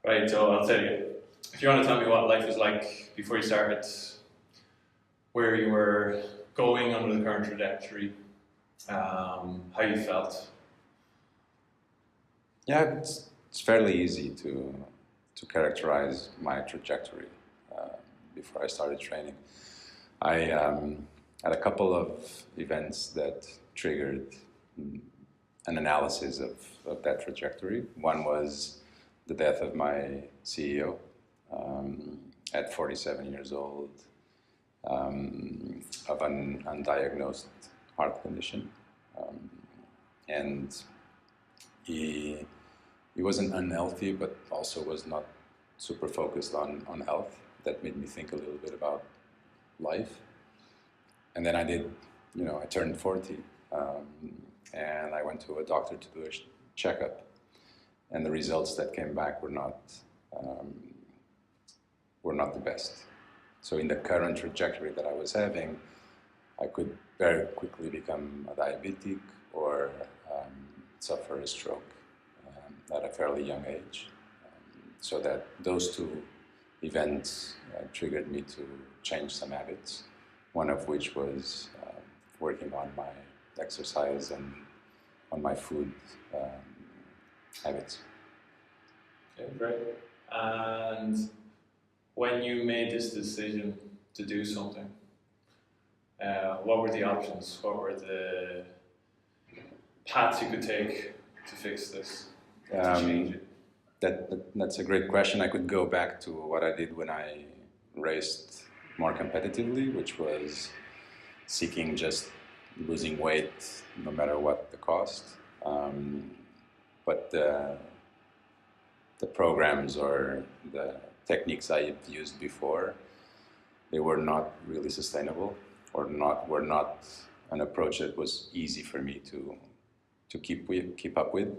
Right, so I'll tell you. If you want to tell me what life was like before you started, where you were going under the current trajectory, how you felt. Yeah, it's fairly easy to characterize my trajectory before I started training. I had a couple of events that triggered an analysis of that trajectory. One was the death of my CEO at 47 years old of an undiagnosed heart condition. And he wasn't unhealthy, but also was not super focused on health. That made me think a little bit about life. And then I turned 40, and I went to a doctor to do a checkup. And the results that came back were not the best. So in the current trajectory that I was having, I could very quickly become a diabetic or suffer a stroke at a fairly young age. So that those two events triggered me to change some habits, one of which was working on my exercise and on my food habits. Okay, great. And when you made this decision to do something, what were the options? What were the paths you could take to fix this, to change it? That's a great question. I could go back to what I did when I raced more competitively, which was seeking just losing weight no matter what the cost. But the programs or the techniques I had used before, they were not really sustainable, or were not an approach that was easy for me to keep up with.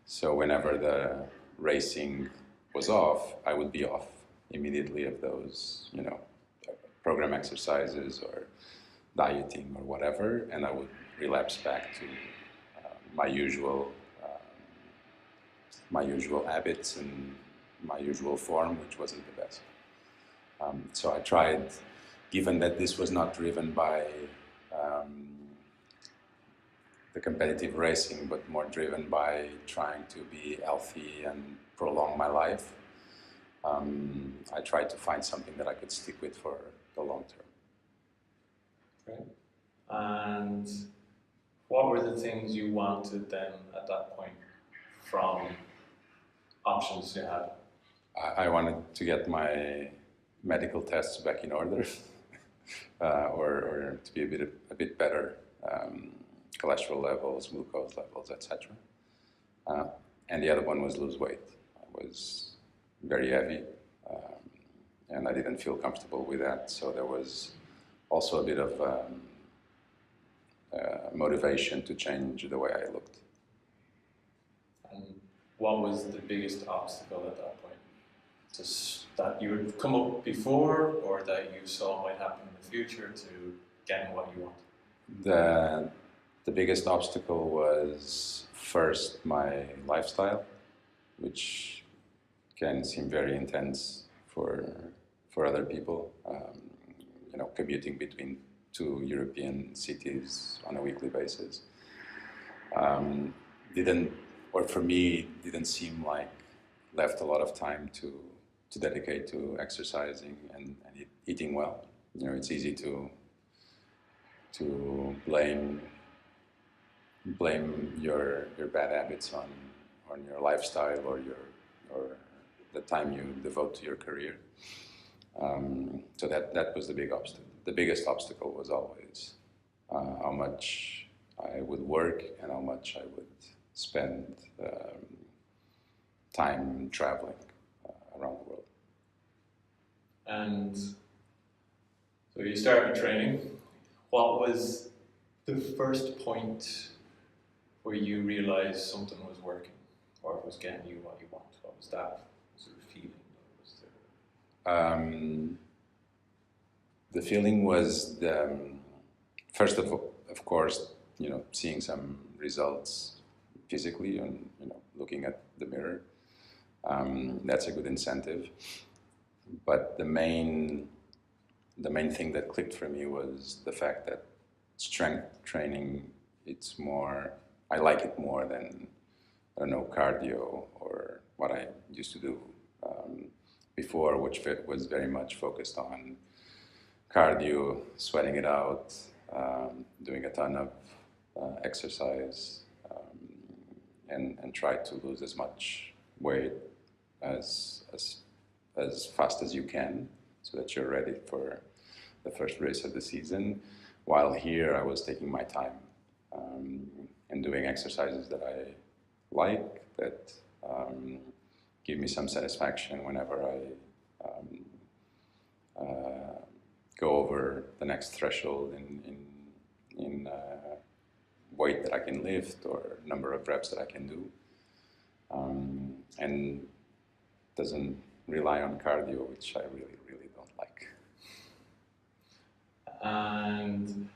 So whenever the racing was off, I would be off immediately of those, program exercises or dieting or whatever, and I would relapse back to my usual habits and my usual form, which wasn't the best. So I tried, given that this was not driven by the competitive racing, but more driven by trying to be healthy and prolong my life. I tried to find something that I could stick with for the long term. Okay. And what were the things you wanted then at that point from options you had? I wanted to get my medical tests back in order, or to be a bit better, cholesterol levels, glucose levels, etc. And the other one was lose weight. I was very heavy, and I didn't feel comfortable with that. So there was also a bit of motivation to change the way I looked. And what was the biggest obstacle at that point? Just that you had come up before, or that you saw might happen in the future to getting what you want? The biggest obstacle was first my lifestyle, which can seem very intense for other people. Commuting between two European cities on a weekly basis didn't seem like left a lot of time to dedicate to exercising and eating well. It's easy to blame your bad habits on your lifestyle or the time you devote to your career. So that was the big obstacle. The biggest obstacle was always how much I would work and how much I would spend time traveling around the world. And so you started training. What was the first point where you realized something was working, or it was getting you what you want? What was that sort of feeling? The feeling was first of course, seeing some results physically and looking at the mirror. That's a good incentive. But the main thing that clicked for me was the fact that strength training, I like it more than, I don't know, cardio or what I used to do before, which was very much focused on cardio, sweating it out, doing a ton of exercise, and try to lose as much weight as fast as you can, so that you're ready for the first race of the season. While here, I was taking my time and doing exercises that I like, that give me some satisfaction whenever I go over the next threshold in weight that I can lift or number of reps that I can do, and doesn't rely on cardio, which I really don't like. And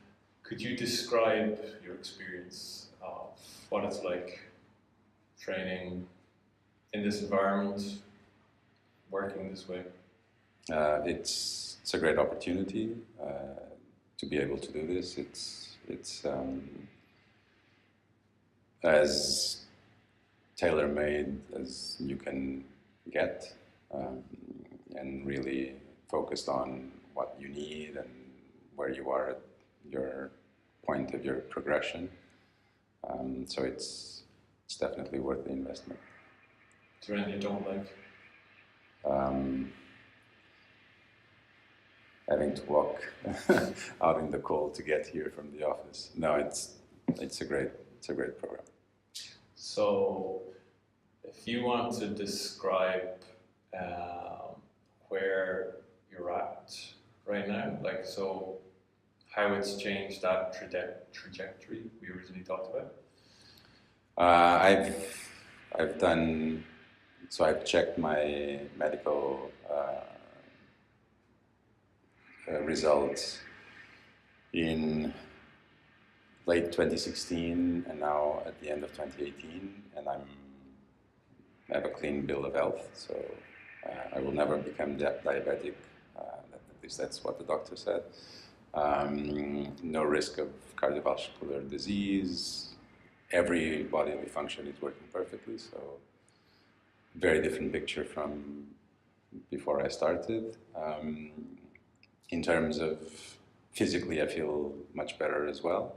could you describe your experience of what it's like training in this environment, working this way? It's a great opportunity to be able to do this. It's as tailor-made as you can get, and really focused on what you need and where you are at your point of your progression. So it's definitely worth the investment. Is there anything you don't like? Having to walk out in the cold to get here from the office. No, it's a great program. So, if you want to describe where you're at right now, like, so how it's changed that trajectory we originally talked about? I've done, so I've checked my medical results in late 2016 and now at the end of 2018, and I have a clean bill of health, so I will never become diabetic. At least that's what the doctor said. No risk of cardiovascular disease. Every bodily function is working perfectly, so very different picture from before I started. In terms of physically, I feel much better as well.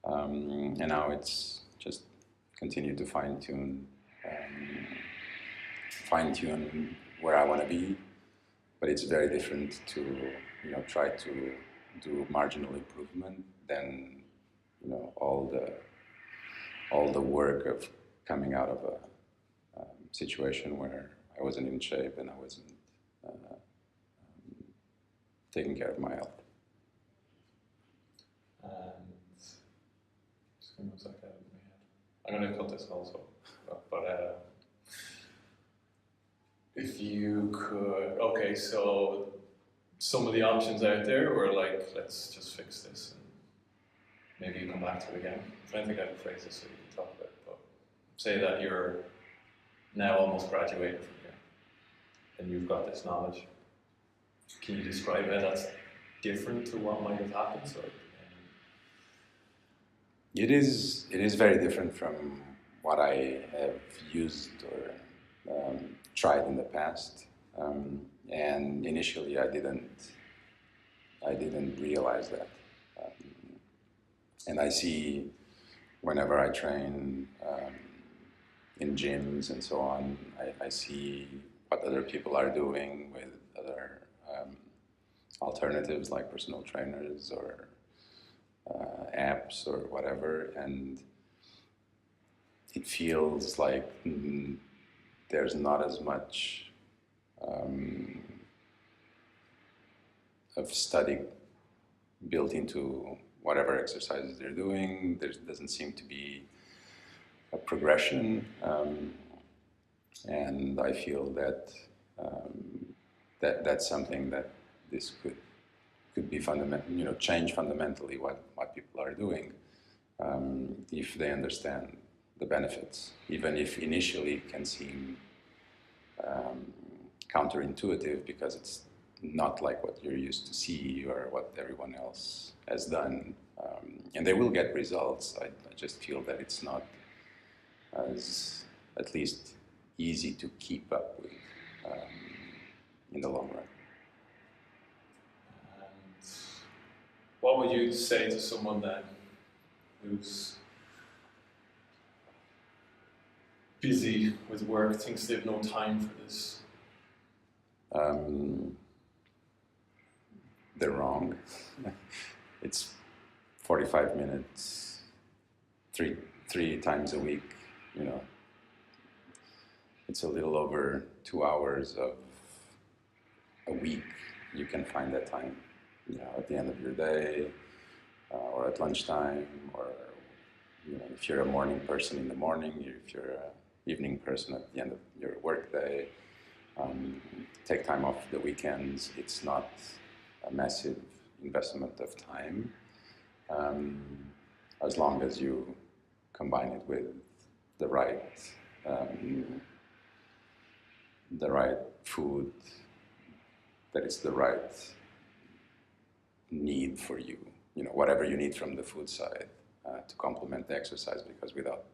And now it's just continue to fine-tune where I want to be, but it's very different to try to do marginal improvement than all the work of coming out of a situation where I wasn't in shape and I wasn't taking care of my health. And just give me a second out of my head. I'm going to cut this also, but if you could, okay, so some of the options out there were like, let's just fix this and maybe you come back to it again. I'm trying to think how to phrase this so you can talk about it, but say that you're now almost graduated from here and you've got this knowledge. Can you describe how that's different to what might have happened? So, It is very different from what I have used or tried in the past, and initially I didn't realize that, and I see whenever I train in gyms and so on, I see what other people are doing with other alternatives like personal trainers or apps or whatever, and it feels like there's not as much of study built into whatever exercises they're doing. There doesn't seem to be a progression, and I feel that that's something that this could be fundamental, change fundamentally what people are doing, if they understand the benefits, even if initially it can seem counterintuitive because it's not like what you're used to see or what everyone else has done. And they will get results. I just feel that it's not as, at least, easy to keep up with in the long run. And what would you say to someone then who's busy with work, thinks they have no time for this? They're wrong. It's 45 minutes, three times a week, you know. It's a little over 2 hours of a week. You can find that time, you know, at the end of your day, or at lunchtime, or, you know, if you're a morning person in the morning, if you're an evening person at the end of your workday. Take time off the weekends. It's not a massive investment of time, as long as you combine it with the right food, that is the right need for you. You know, whatever you need from the food side to complement the exercise, because without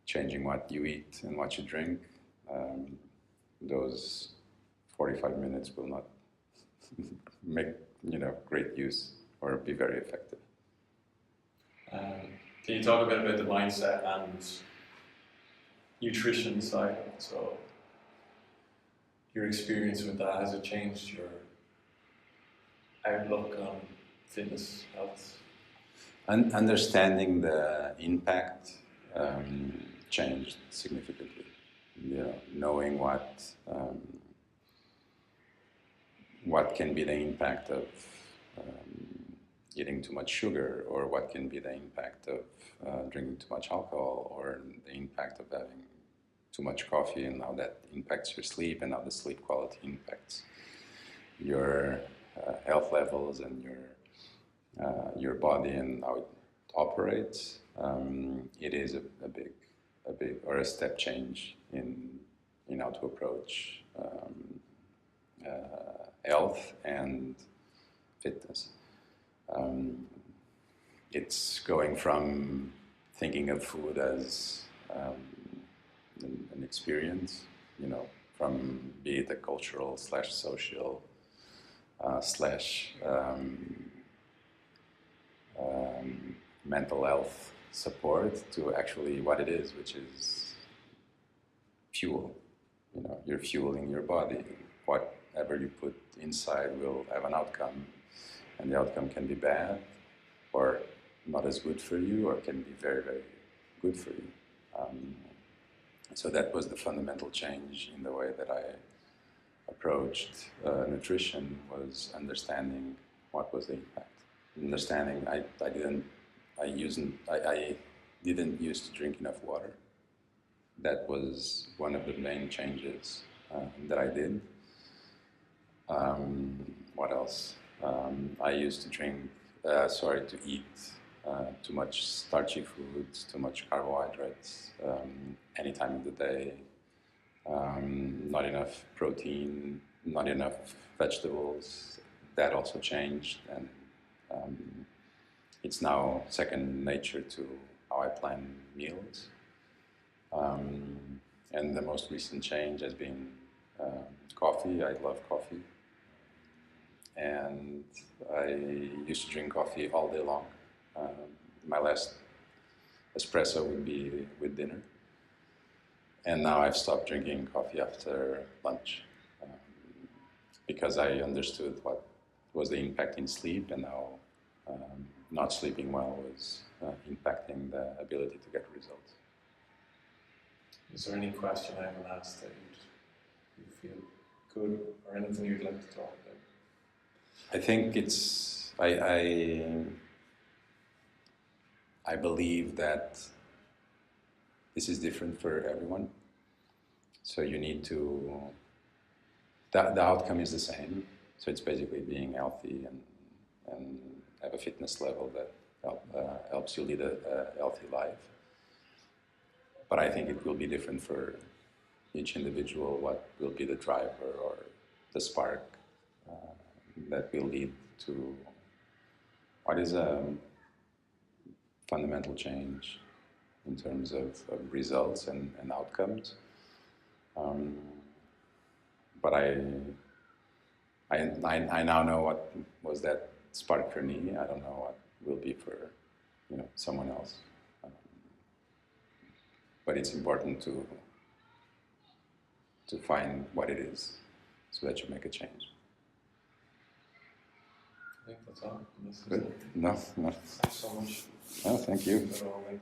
changing what you eat and what you drink, those 45 minutes will not make, you know, great use or be very effective. Can you talk a bit about the mindset and nutrition side? So your experience with that, has it changed your outlook on fitness, health? Understanding the impact changed significantly. You know, knowing what can be the impact of eating too much sugar, or what can be the impact of drinking too much alcohol, or the impact of having too much coffee, and how that impacts your sleep, and how the sleep quality impacts your health levels and your body and how it operates. It is a big or a step change in how to approach health and fitness. It's going from thinking of food as an experience, you know, from be it a cultural / social / mental health support, to actually what it is, which is fuel. You know, you're fueling your body. Whatever you put inside will have an outcome, and the outcome can be bad or not as good for you, or can be very, very good for you. So that was the fundamental change in the way that I approached nutrition, was understanding what was the impact. Understanding I didn't used to drink enough water. That was one of the main changes that I did. What else? I used to eat too much starchy foods, too much carbohydrates, any time of the day, not enough protein, not enough vegetables. That also changed, and it's now second nature to how I plan meals. And the most recent change has been coffee. I love coffee. And I used to drink coffee all day long. My last espresso would be with dinner. And now I've stopped drinking coffee after lunch because I understood what was the impact in sleep, and how not sleeping well was impacting the ability to get results. Is there any question I haven't asked that you feel good, or anything you'd like to talk about? I think it's, I believe that this is different for everyone. So you need to, the outcome is the same. So it's basically being healthy and have a fitness level that helps you lead a healthy life. But I think it will be different for each individual what will be the driver or the spark that will lead to what is a fundamental change in terms of results and outcomes. But I now know what was that spark for me. I don't know what will be for someone else. But it's important to find what it is so that you make a change. I think that's all. Good. No. Thanks so much. No, thank you. for all, like,